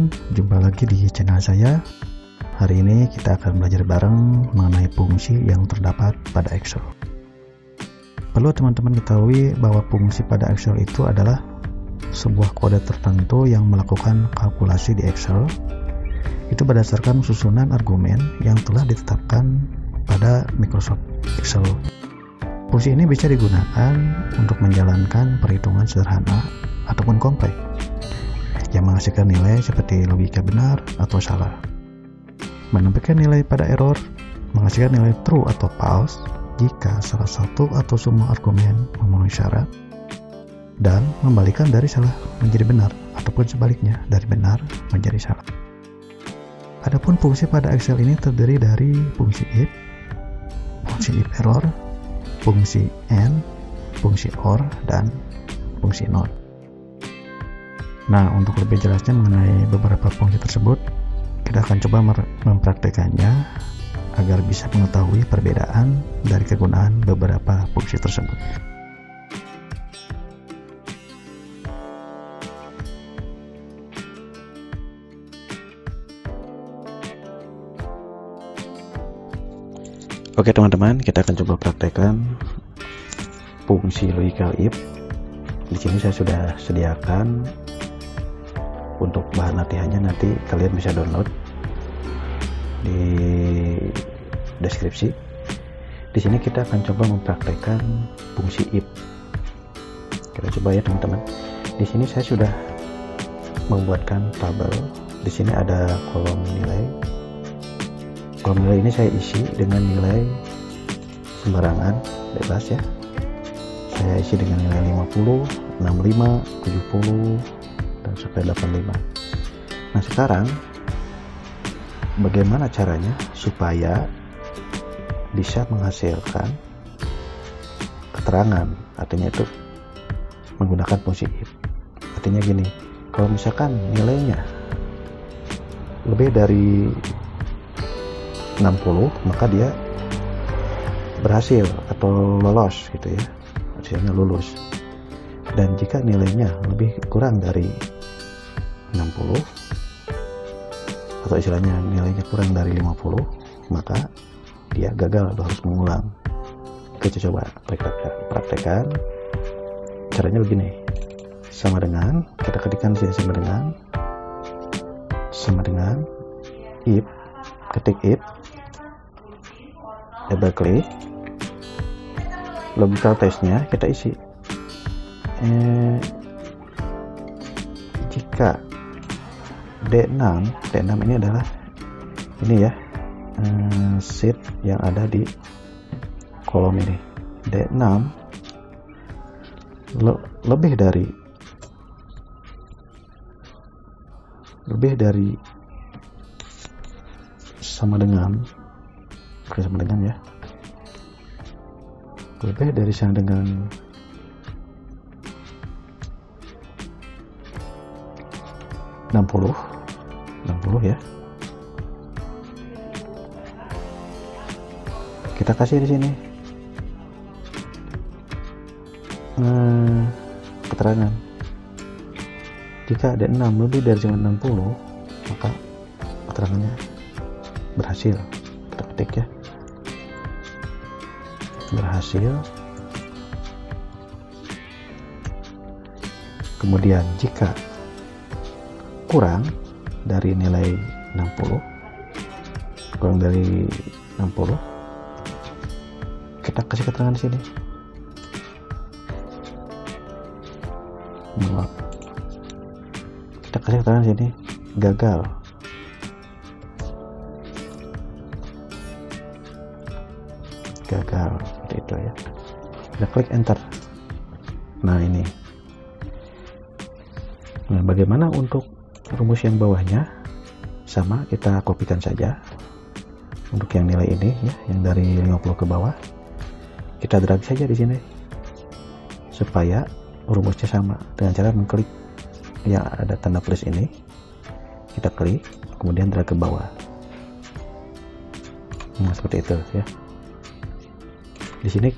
teman-teman, jumpa lagi di channel saya. Hari ini kita akan belajar bareng mengenai fungsi yang terdapat pada Excel. Perlu teman-teman ketahui bahwa fungsi pada Excel itu adalah sebuah kode tertentu yang melakukan kalkulasi di Excel. Itu berdasarkan susunan argumen yang telah ditetapkan pada Microsoft Excel. Fungsi ini bisa digunakan untuk menjalankan perhitungan sederhana ataupun kompleks yang menghasilkan nilai seperti logika benar atau salah, menempelkan nilai pada error, menghasilkan nilai true atau false jika salah satu atau semua argumen memenuhi syarat, dan membalikan dari salah menjadi benar ataupun sebaliknya dari benar menjadi salah. Adapun fungsi pada Excel ini terdiri dari fungsi if, fungsi if error, fungsi and, fungsi or, dan fungsi not. Nah, untuk lebih jelasnya mengenai beberapa fungsi tersebut, kita akan coba mempraktekannya agar bisa mengetahui perbedaan dari kegunaan beberapa fungsi tersebut. Oke teman-teman, kita akan coba praktekkan fungsi logical if. Di sini saya sudah sediakan untuk bahan latihannya, nanti kalian bisa download di deskripsi. Di sini kita akan coba mempraktekkan fungsi if. Kita coba ya teman-teman. Di sini saya sudah membuatkan tabel. Di sini ada kolom nilai. Kolom nilai ini saya isi dengan nilai sembarangan, bebas ya. Saya isi dengan nilai 50, 65, 70, dan sampai 85. Nah, sekarang bagaimana caranya supaya bisa menghasilkan keterangan? Artinya itu menggunakan fungsi if. Artinya gini, kalau misalkan nilainya lebih dari 60, maka dia berhasil atau lolos gitu ya, hasilnya lulus. Dan jika nilainya lebih kurang dari 60 atau istilahnya nilainya kurang dari 50, maka dia gagal, harus mengulang. Kita coba praktekkan. Caranya begini, sama dengan, kita ketikkan sini sama dengan if, ketik if, double klik, logical testnya kita isi. Jika D6 ini adalah ini ya, sheet yang ada di kolom ini. D6 lebih dari sama dengan ya, lebih dari sama dengan 60 ya. Kita kasih di sini keterangan. Jika ada 6 lebih dari 60, maka keterangannya berhasil. Kita ketik ya, berhasil. Kemudian jika kurang dari nilai 60, kita kasih keterangan di sini. Kita kasih keterangan di sini, gagal. Seperti itu ya. Kita klik enter. Nah ini. Nah, bagaimana untuk rumus yang bawahnya? Sama, kita kopikan saja. Untuk yang nilai ini ya, yang dari 50 ke bawah, kita drag saja di sini supaya rumusnya sama, dengan cara mengklik yang ada tanda plus ini. Kita klik, kemudian drag ke bawah. Nah, seperti itu ya. Di sini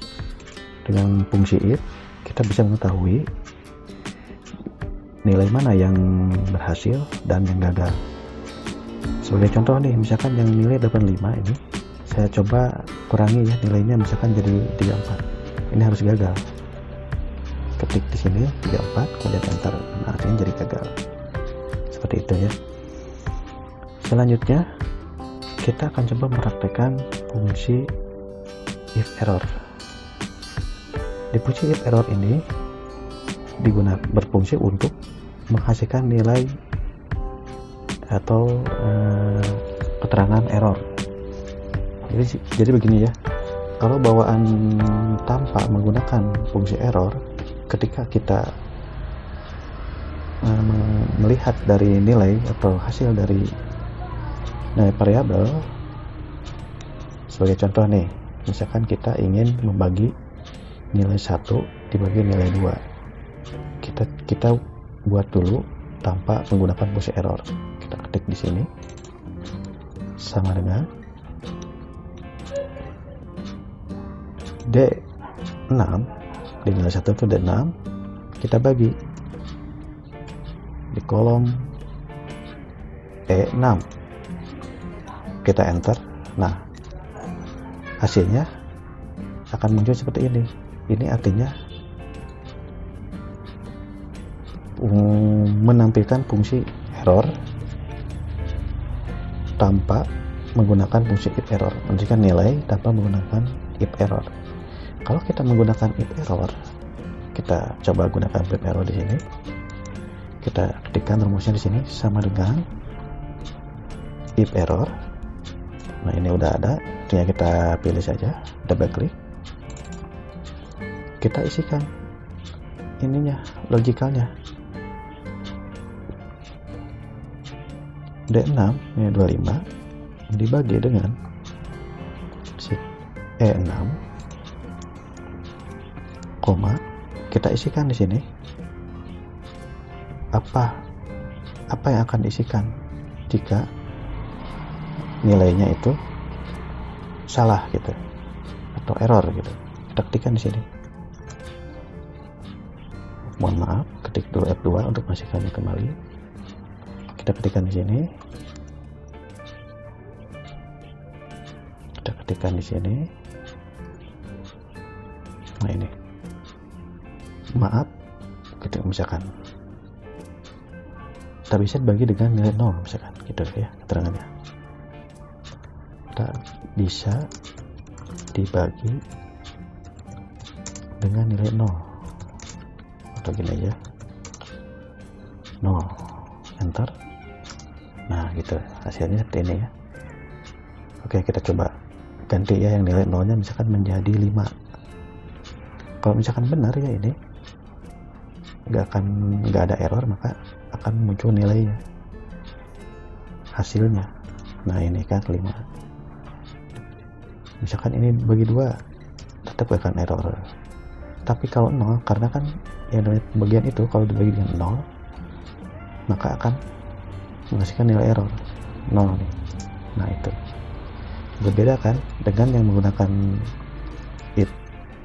dengan fungsi if kita bisa mengetahui nilai mana yang berhasil dan yang gagal. Sebagai contoh nih, misalkan yang nilai 85 ini saya coba kurangi ya nilainya, misalkan jadi 34. Ini harus gagal. Ketik di sini 34, kemudian enter, nah, artinya jadi gagal. Seperti itu ya. Selanjutnya kita akan coba mempraktekkan fungsi if error. Di fungsi if error ini berfungsi untuk menghasilkan nilai atau keterangan error. Jadi begini ya, kalau bawaan tanpa menggunakan fungsi error, ketika kita melihat dari nilai atau hasil dari nilai variabel, sebagai contoh nih, misalkan kita ingin membagi nilai 1 dibagi nilai 2, kita buat dulu tanpa menggunakan fungsi error. Kita ketik di sini sama dengan D6, di nilai 1 itu D6, kita bagi di kolom E6, kita enter. Nah, hasilnya akan muncul seperti ini. Ini artinya menampilkan fungsi error tanpa menggunakan fungsi if error, menunjukkan nilai tanpa menggunakan if error. Kalau kita menggunakan if error, kita coba gunakan if error di sini. Kita ketikkan rumusnya di sini sama dengan if error. Nah, ini udah ada, tinggal kita pilih saja, double klik. Kita isikan ininya, logikalnya. D6 ini 25 dibagi dengan E6, koma, kita isikan di sini apa yang akan diisikan jika nilainya itu salah gitu atau error gitu. Kita ketikkan di sini. Mohon maaf, ketik dulu F2 untuk masukkannya kembali. Kita ketikkan di sini. Kita ketikkan di sini. Nah, ini. Maaf, kita misalkan tak bisa dibagi dengan nilai 0 misalkan gitu ya keterangannya. Tak bisa dibagi dengan nilai 0 atau gini aja 0, enter. Nah gitu, hasilnya seperti ini ya. Oke, kita coba ganti ya yang nilai 0 nya misalkan menjadi 5. Kalau misalkan benar ya, ini nggak ada error, maka akan muncul nilainya, hasilnya. Nah ini kan 5. Misalkan ini bagi 2, tetap akan error. Tapi kalau 0, karena kan yang dari bagian itu kalau dibagi dengan 0, maka akan menghasilkan nilai error 0 nih. Nah itu berbeda kan dengan yang menggunakan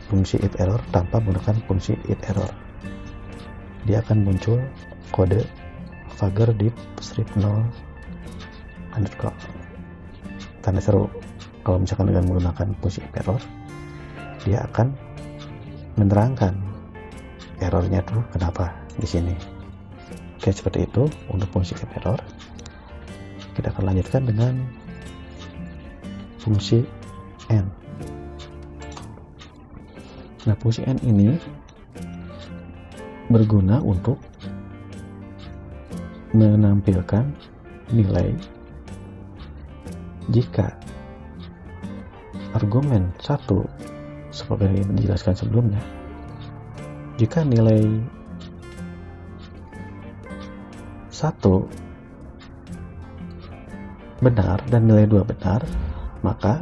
fungsi if error tanpa menggunakan fungsi if error. Dia akan muncul kode Fugger Deep strip 0 underscore. Tanda seru. Kalau misalkan dengan menggunakan fungsi if error, dia akan menerangkan errornya tuh kenapa di sini. Oke, seperti itu untuk fungsi if error. Kita akan lanjutkan dengan fungsi n. Nah, fungsi n ini berguna untuk menampilkan nilai jika argumen 1 seperti yang dijelaskan sebelumnya, jika nilai 1 benar dan nilai 2 benar, maka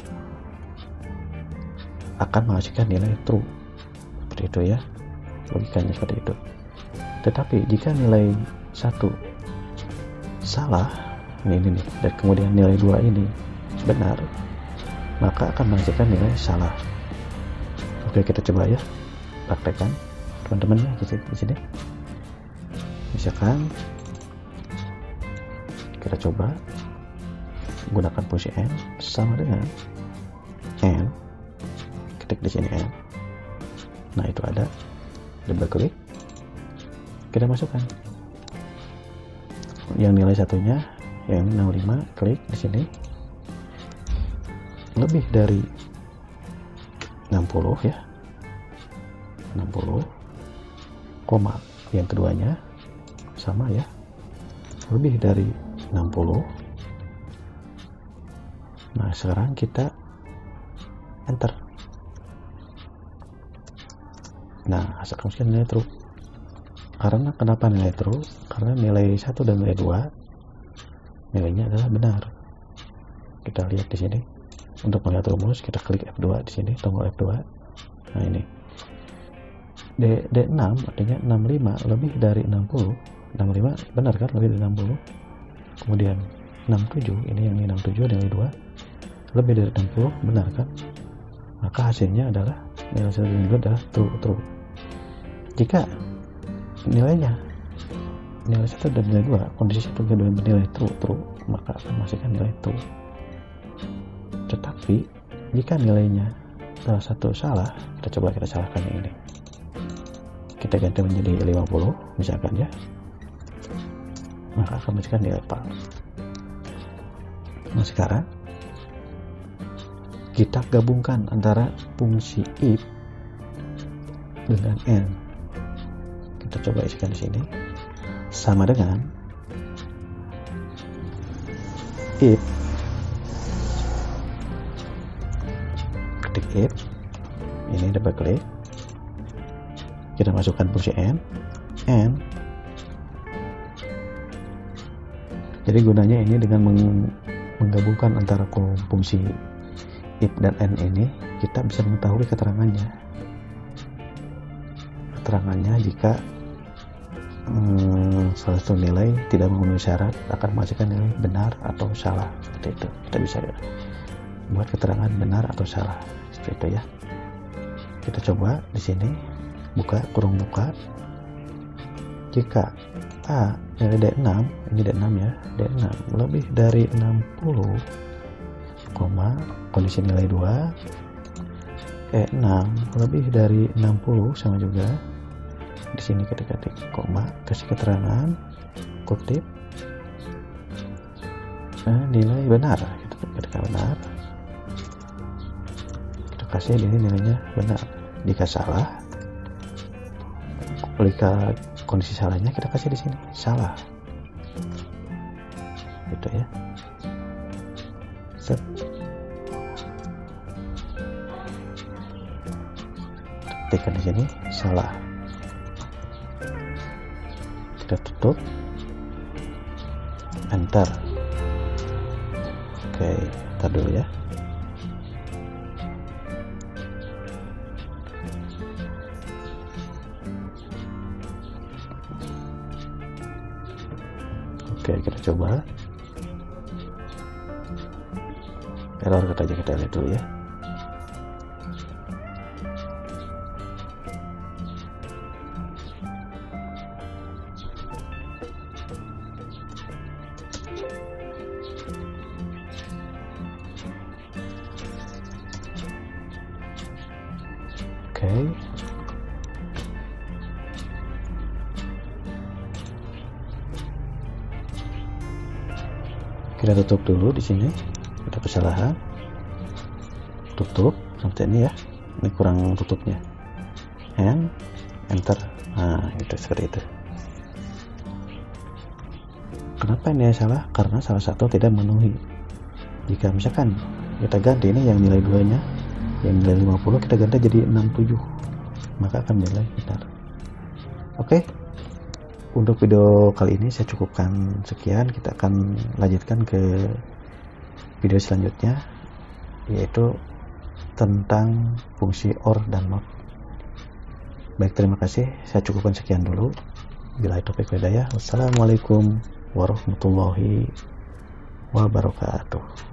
akan menghasilkan nilai true. Seperti itu ya, logikanya seperti itu. Tetapi jika nilai 1 salah, ini nih, dan kemudian nilai 2 ini benar, maka akan menghasilkan nilai salah. Oke, kita coba ya praktekkan teman-teman di sini. Misalkan kita coba gunakan fungsi n sama dengan n, ketik di sini n. Nah, itu ada, double klik, kita masukkan yang nilai satunya, yang 65, klik di sini, lebih dari 60 ya, 60, koma yang keduanya sama ya, lebih dari 60. Nah, sekarang kita enter. Nah, sekarang nilai true. Karena kenapa nilai true? Karena nilai 1 dan nilai 2 nilainya adalah benar. Kita lihat di sini. Untuk melihat rumus, kita klik F2 di sini, tombol F2. Nah, ini. D6 artinya 65 lebih dari 60. 65 benar kan, lebih dari 60. Kemudian 67, ini yang 67 nilai 2 lebih dari 60, benar kan? Maka hasilnya adalah nilai 1 dan 2 adalah true. Jika nilai 1 dan nilai 2, kondisi 1 dan 2 bernilai true, maka akan menghasilkan nilai true. Tetapi jika nilainya salah satu salah, kita salahkan yang ini. Kita ganti menjadi 50 misalkan ya, maka akan menghasilkan nilai false. Nah, sekarang kita gabungkan antara fungsi if dengan n. Kita coba isikan di sini, sama dengan if, ketik if, ini double klik, kita masukkan fungsi n. Jadi gunanya ini dengan menggabungkan antara fungsi if dan n ini, kita bisa mengetahui keterangannya jika salah satu nilai tidak memenuhi syarat akan menghasilkan nilai benar atau salah. Seperti itu, kita bisa buat keterangan benar atau salah seperti itu ya. Kita coba di sini, buka kurung buka, jika nilai D6, ini D6 ya, D6 lebih dari 60, kondisi nilai 2, E6 lebih dari 60 sama juga. Di sini kita ketik koma, kasih keterangan kutip, nilai benar, kita ketik benar, kita kasih ini nilainya benar. Jika salah, jika kondisi salahnya kita kasih di sini salah, gitu ya. Set, ketikkan di sini salah, kita tutup, enter. Oke, tar dulu ya. Oke, kita coba. Error katanya, kita lihat dulu ya. Oke. Kita tutup dulu di sini. Ada kesalahan. Tutup sampai ini ya. Ini kurang tutupnya. And enter. Nah, itu seperti itu. Kenapa ini salah? Karena salah satu tidak memenuhi. Jika misalkan kita ganti ini yang nilai 2-nya, yang nilai 50 kita ganti jadi 67, maka akan nilai benar. Oke. Untuk video kali ini saya cukupkan sekian. Kita akan lanjutkan ke video selanjutnya, yaitu tentang fungsi OR dan NOT. Baik, terima kasih. Saya cukupkan sekian dulu. Billahi taufiq wal hidayah. Wassalamualaikum warahmatullahi wabarakatuh.